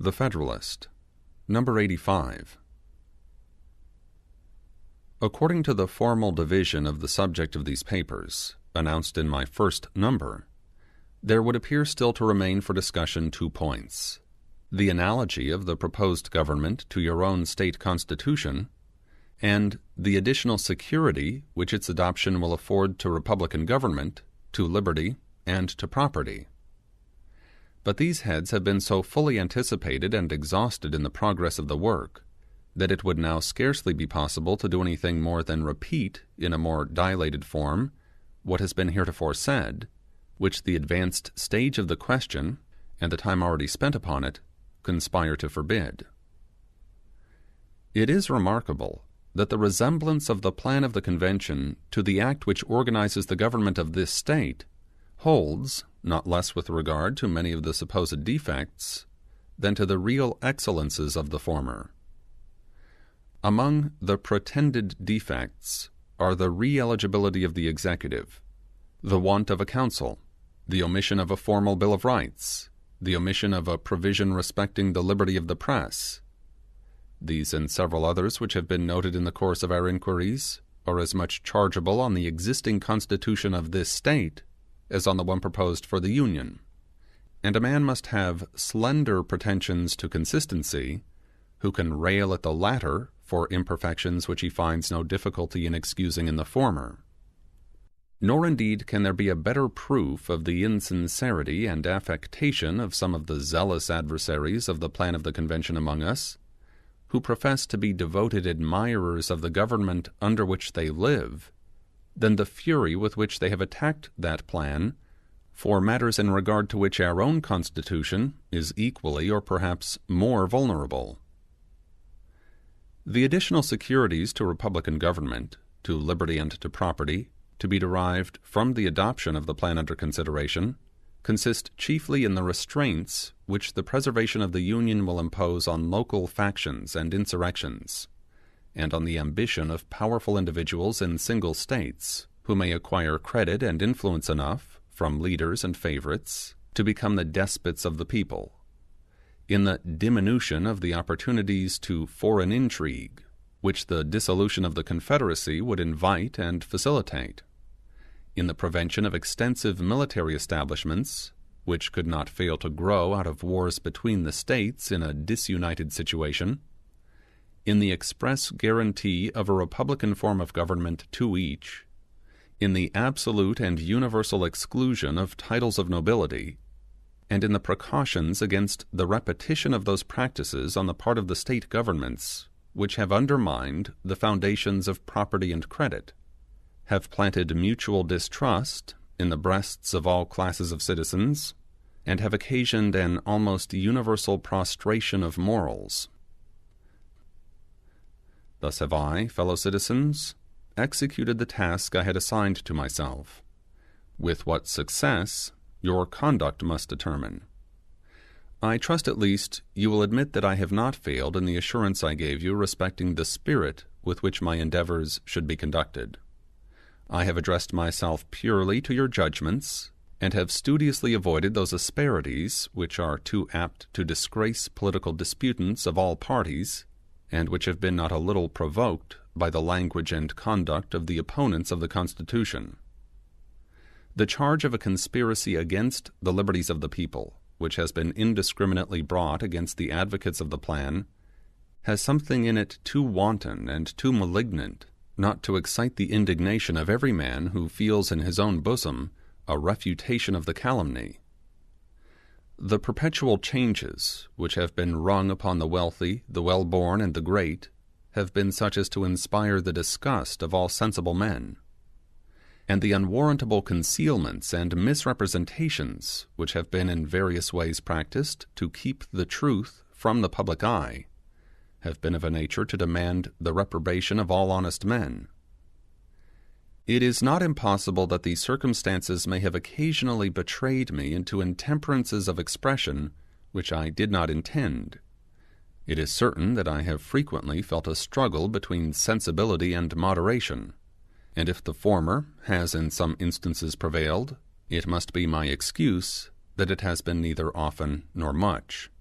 The Federalist No.85. According to the formal division of the subject of these papers, announced in my first number, there would appear still to remain for discussion 2 points: the analogy of the proposed government to your own state constitution, and the additional security which its adoption will afford to republican government, to liberty, and to property. But these heads have been so fully anticipated and exhausted in the progress of the work, that it would now scarcely be possible to do anything more than repeat, in a more dilated form, what has been heretofore said, which the advanced stage of the question, and the time already spent upon it, conspire to forbid. It is remarkable that the resemblance of the plan of the convention to the act which organizes the government of this state holds, not less with regard to many of the supposed defects than to the real excellences of the former. Among the pretended defects are the re-eligibility of the executive, the want of a council, the omission of a formal Bill of Rights, the omission of a provision respecting the liberty of the press. These and several others which have been noted in the course of our inquiries are as much chargeable on the existing constitution of this state as on the one proposed for the Union, and a man must have slender pretensions to consistency who can rail at the latter for imperfections which he finds no difficulty in excusing in the former. Nor indeed can there be a better proof of the insincerity and affectation of some of the zealous adversaries of the plan of the convention among us, who profess to be devoted admirers of the government under which they live, than the fury with which they have attacked that plan for matters in regard to which our own constitution is equally or perhaps more vulnerable. The additional securities to republican government, to liberty and to property, to be derived from the adoption of the plan under consideration, consist chiefly in the restraints which the preservation of the Union will impose on local factions and insurrections, and on the ambition of powerful individuals in single states, who may acquire credit and influence enough from leaders and favorites to become the despots of the people, in the diminution of the opportunities to foreign intrigue, which the dissolution of the Confederacy would invite and facilitate, in the prevention of extensive military establishments, which could not fail to grow out of wars between the states in a disunited situation, in the express guarantee of a republican form of government to each, in the absolute and universal exclusion of titles of nobility, and in the precautions against the repetition of those practices on the part of the state governments which have undermined the foundations of property and credit, have planted mutual distrust in the breasts of all classes of citizens, and have occasioned an almost universal prostration of morals. Thus have I, fellow citizens, executed the task I had assigned to myself. With what success, your conduct must determine. I trust at least you will admit that I have not failed in the assurance I gave you respecting the spirit with which my endeavors should be conducted. I have addressed myself purely to your judgments, and have studiously avoided those asperities which are too apt to disgrace political disputants of all parties, and which have been not a little provoked by the language and conduct of the opponents of the Constitution. The charge of a conspiracy against the liberties of the people, which has been indiscriminately brought against the advocates of the plan, has something in it too wanton and too malignant not to excite the indignation of every man who feels in his own bosom a refutation of the calumny. The perpetual changes which have been rung upon the wealthy, the well-born, and the great, have been such as to inspire the disgust of all sensible men, and the unwarrantable concealments and misrepresentations which have been in various ways practiced to keep the truth from the public eye have been of a nature to demand the reprobation of all honest men. It is not impossible that these circumstances may have occasionally betrayed me into intemperances of expression which I did not intend. It is certain that I have frequently felt a struggle between sensibility and moderation, and if the former has in some instances prevailed, it must be my excuse that it has been neither often nor much.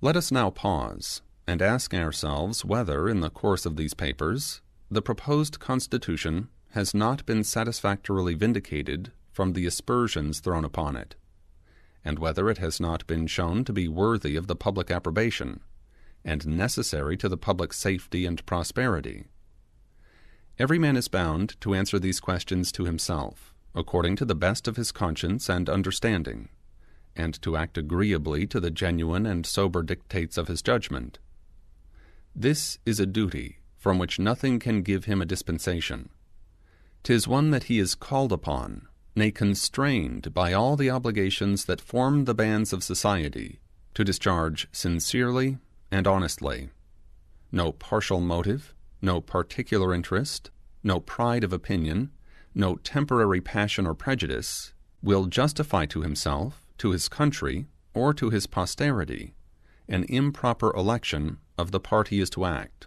Let us now pause and ask ourselves whether, in the course of these papers, the proposed Constitution has not been satisfactorily vindicated from the aspersions thrown upon it, and whether it has not been shown to be worthy of the public approbation, and necessary to the public safety and prosperity. Every man is bound to answer these questions to himself, according to the best of his conscience and understanding, and to act agreeably to the genuine and sober dictates of his judgment. This is a duty from which nothing can give him a dispensation. 'Tis one that he is called upon, nay constrained by all the obligations that form the bands of society, to discharge sincerely and honestly. No partial motive, no particular interest, no pride of opinion, no temporary passion or prejudice, will justify to himself, to his country, or to his posterity, an improper election of the part he is to act.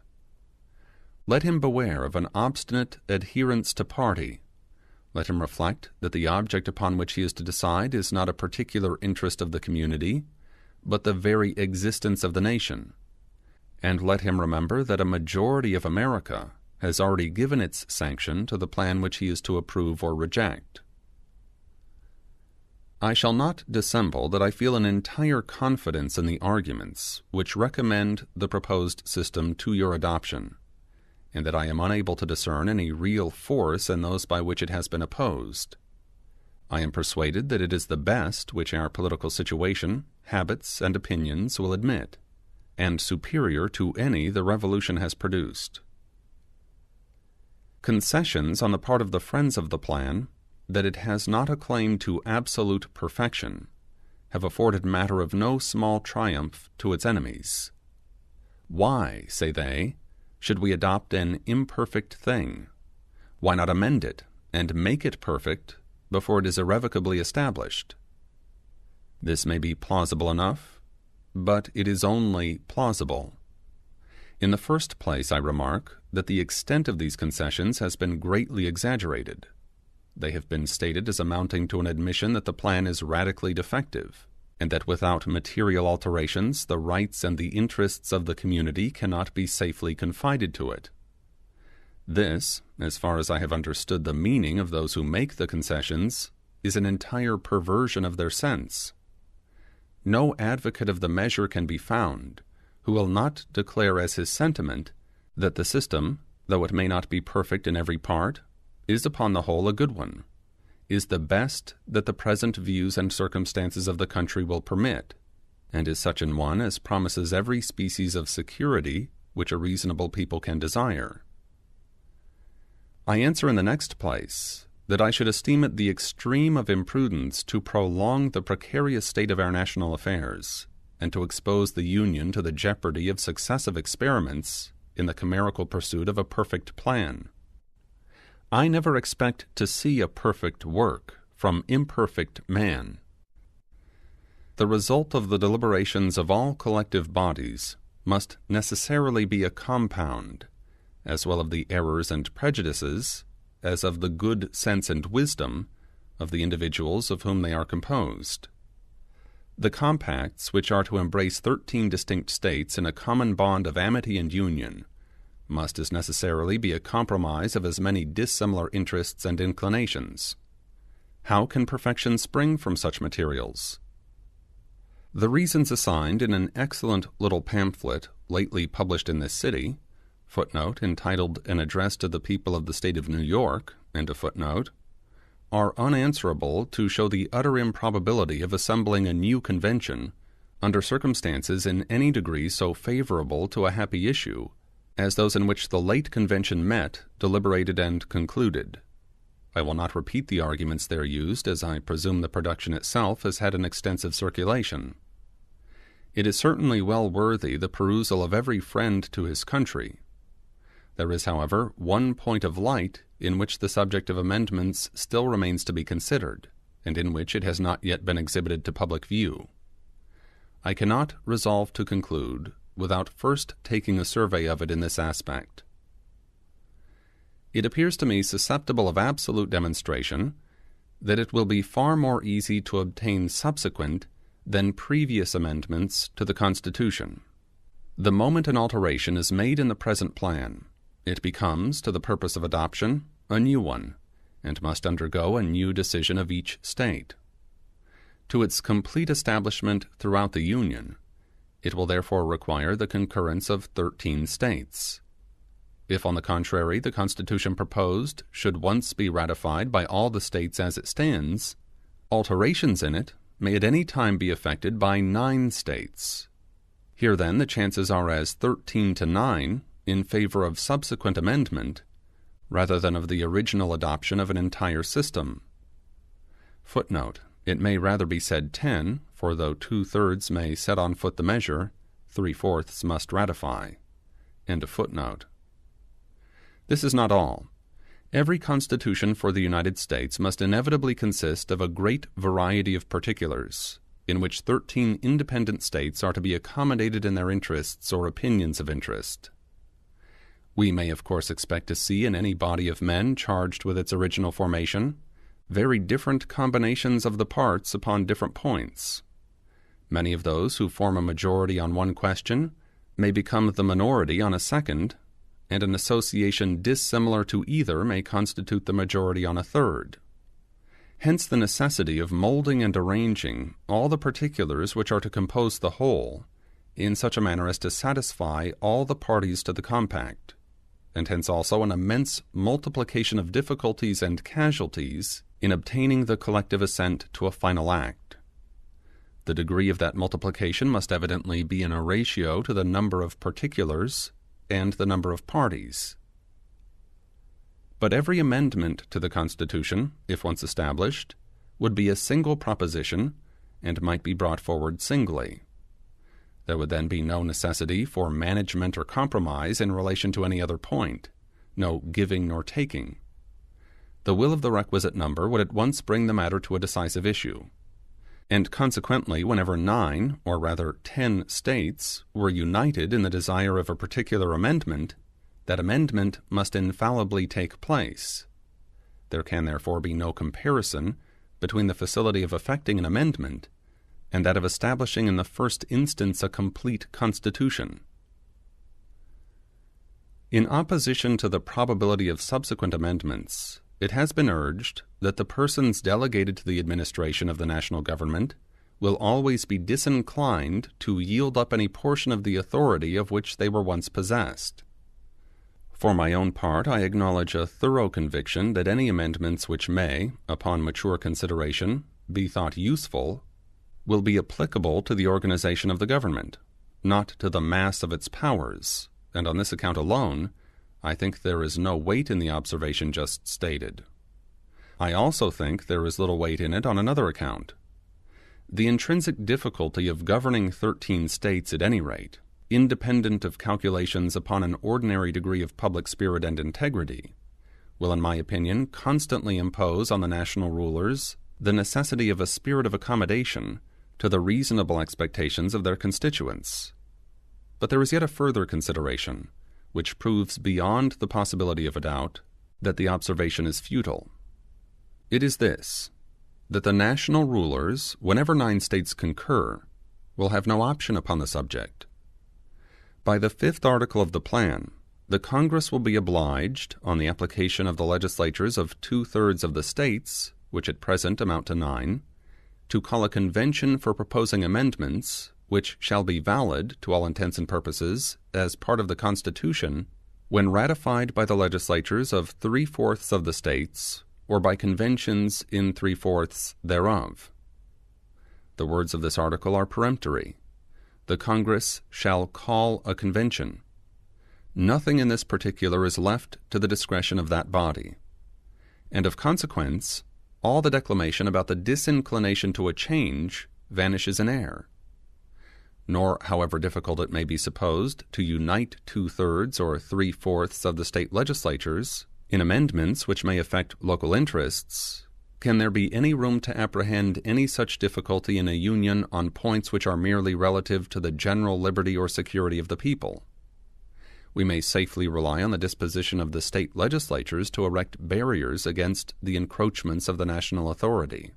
Let him beware of an obstinate adherence to party. Let him reflect that the object upon which he is to decide is not a particular interest of the community, but the very existence of the nation. And let him remember that a majority of America has already given its sanction to the plan which he is to approve or reject. I shall not dissemble that I feel an entire confidence in the arguments which recommend the proposed system to your adoption, and that I am unable to discern any real force in those by which it has been opposed. I am persuaded that it is the best which our political situation, habits, and opinions will admit, and superior to any the Revolution has produced. Concessions on the part of the friends of the plan, that it has not a claim to absolute perfection, have afforded matter of no small triumph to its enemies. Why, say they, should we adopt an imperfect thing? Why not amend it and make it perfect before it is irrevocably established? This may be plausible enough, but it is only plausible. In the first place, I remark that the extent of these concessions has been greatly exaggerated. They have been stated as amounting to an admission that the plan is radically defective, and that without material alterations the rights and the interests of the community cannot be safely confided to it. This, as far as I have understood the meaning of those who make the concessions, is an entire perversion of their sense. No advocate of the measure can be found who will not declare as his sentiment that the system, though it may not be perfect in every part, is upon the whole a good one, is the best that the present views and circumstances of the country will permit, and is such an one as promises every species of security which a reasonable people can desire. I answer in the next place that I should esteem it the extreme of imprudence to prolong the precarious state of our national affairs, and to expose the Union to the jeopardy of successive experiments in the chimerical pursuit of a perfect plan. I never expect to see a perfect work from imperfect man. The result of the deliberations of all collective bodies must necessarily be a compound, as well of the errors and prejudices, as of the good sense and wisdom of the individuals of whom they are composed. The compacts, which are to embrace 13 distinct states in a common bond of amity and union, must as necessarily be a compromise of as many dissimilar interests and inclinations. How can perfection spring from such materials? The reasons assigned in an excellent little pamphlet lately published in this city, footnote entitled An Address to the People of the State of New York, end of footnote, are unanswerable to show the utter improbability of assembling a new convention under circumstances in any degree so favorable to a happy issue as those in which the late convention met, deliberated, and concluded. I will not repeat the arguments there used, as I presume the production itself has had an extensive circulation. It is certainly well worthy the perusal of every friend to his country. There is, however, one point of light in which the subject of amendments still remains to be considered, and in which it has not yet been exhibited to public view. I cannot resolve to conclude without first taking a survey of it in this aspect. It appears to me susceptible of absolute demonstration that it will be far more easy to obtain subsequent than previous amendments to the Constitution. The moment an alteration is made in the present plan, it becomes, to the purpose of adoption, a new one, and must undergo a new decision of each state. To its complete establishment throughout the Union, it will therefore require the concurrence of 13 states. If, on the contrary, the Constitution proposed should once be ratified by all the states as it stands, alterations in it may at any time be effected by 9 states. Here, then, the chances are as 13 to 9 in favor of subsequent amendment, rather than of the original adoption of an entire system. Footnote: it may rather be said 10, for though 2/3 may set on foot the measure, 3/4 must ratify. End of footnote. This is not all. Every constitution for the United States must inevitably consist of a great variety of particulars, in which 13 independent states are to be accommodated in their interests or opinions of interest. We may of course expect to see in any body of men charged with its original formation very different combinations of the parts upon different points. Many of those who form a majority on one question may become the minority on a second, and an association dissimilar to either may constitute the majority on a third. Hence the necessity of molding and arranging all the particulars which are to compose the whole in such a manner as to satisfy all the parties to the compact, and hence also an immense multiplication of difficulties and casualties in obtaining the collective assent to a final act. The degree of that multiplication must evidently be in a ratio to the number of particulars and the number of parties. But every amendment to the Constitution, if once established, would be a single proposition, and might be brought forward singly. There would then be no necessity for management or compromise in relation to any other point, no giving nor taking. The will of the requisite number would at once bring the matter to a decisive issue, and consequently whenever 9, or rather 10 states were united in the desire of a particular amendment, that amendment must infallibly take place. There can therefore be no comparison between the facility of effecting an amendment and that of establishing in the first instance a complete constitution. In opposition to the probability of subsequent amendments, it has been urged that the persons delegated to the administration of the national government will always be disinclined to yield up any portion of the authority of which they were once possessed. For my own part, I acknowledge a thorough conviction that any amendments which may, upon mature consideration, be thought useful, will be applicable to the organization of the government, not to the mass of its powers, and on this account alone, I think there is no weight in the observation just stated. I also think there is little weight in it on another account. The intrinsic difficulty of governing 13 states at any rate, independent of calculations upon an ordinary degree of public spirit and integrity, will in my opinion constantly impose on the national rulers the necessity of a spirit of accommodation to the reasonable expectations of their constituents. But there is yet a further consideration, which proves beyond the possibility of a doubt that the observation is futile. It is this, that the national rulers, whenever 9 states concur, will have no option upon the subject. By the 5th article of the plan, the Congress will be obliged, on the application of the legislatures of 2/3 of the states, which at present amount to 9, to call a convention for proposing amendments, which shall be valid, to all intents and purposes, as part of the Constitution, when ratified by the legislatures of 3/4 of the states, or by conventions in 3/4 thereof. The words of this article are peremptory. The Congress shall call a convention. Nothing in this particular is left to the discretion of that body, and of consequence, all the declamation about the disinclination to a change vanishes in air. Nor, however difficult it may be supposed to unite 2/3 or 3/4 of the state legislatures in amendments which may affect local interests, can there be any room to apprehend any such difficulty in a union on points which are merely relative to the general liberty or security of the people. We may safely rely on the disposition of the state legislatures to erect barriers against the encroachments of the national authority.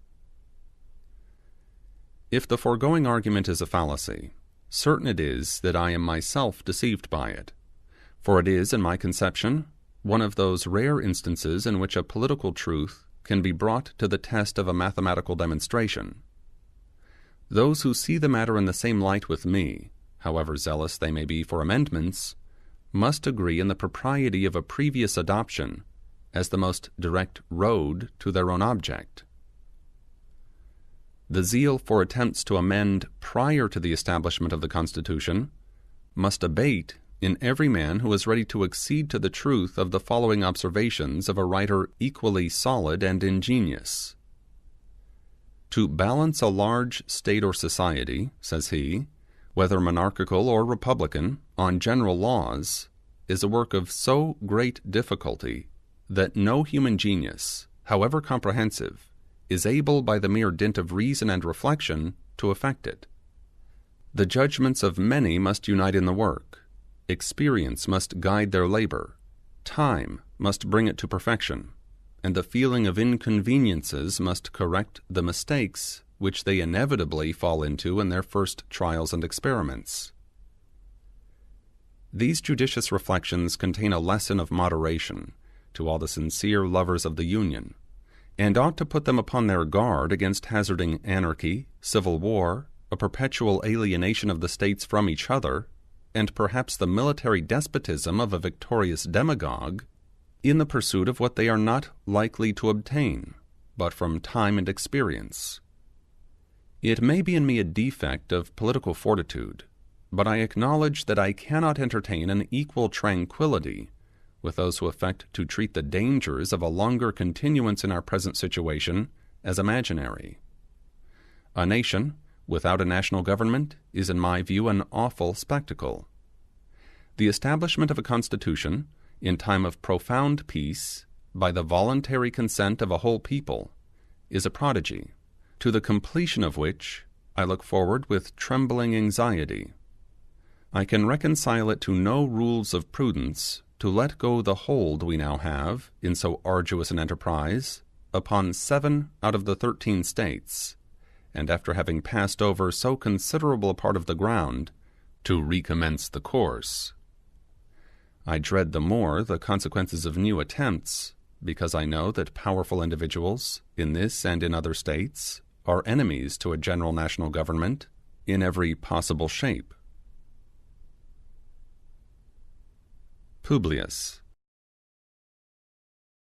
If the foregoing argument is a fallacy, certain it is that I am myself deceived by it, for it is, in my conception, one of those rare instances in which a political truth can be brought to the test of a mathematical demonstration. Those who see the matter in the same light with me, however zealous they may be for amendments, must agree in the propriety of a previous adoption as the most direct road to their own object. The zeal for attempts to amend prior to the establishment of the Constitution must abate in every man who is ready to accede to the truth of the following observations of a writer equally solid and ingenious. To balance a large state or society, says he, whether monarchical or republican, on general laws, is a work of so great difficulty that no human genius, however comprehensive, is able by the mere dint of reason and reflection to effect it. The judgments of many must unite in the work, experience must guide their labor, time must bring it to perfection, and the feeling of inconveniences must correct the mistakes which they inevitably fall into in their first trials and experiments. These judicious reflections contain a lesson of moderation to all the sincere lovers of the Union, and ought to put them upon their guard against hazarding anarchy, civil war, a perpetual alienation of the states from each other, and perhaps the military despotism of a victorious demagogue, in the pursuit of what they are not likely to obtain, but from time and experience. It may be in me a defect of political fortitude, but I acknowledge that I cannot entertain an equal tranquillity with those who affect to treat the dangers of a longer continuance in our present situation as imaginary. A nation without a national government is in my view an awful spectacle. The establishment of a constitution in time of profound peace by the voluntary consent of a whole people is a prodigy, to the completion of which I look forward with trembling anxiety. I can reconcile it to no rules of prudence to let go the hold we now have, in so arduous an enterprise, upon 7 out of the 13 states, and after having passed over so considerable a part of the ground, to recommence the course. I dread the more the consequences of new attempts, because I know that powerful individuals, in this and in other states, are enemies to a general national government in every possible shape. Publius.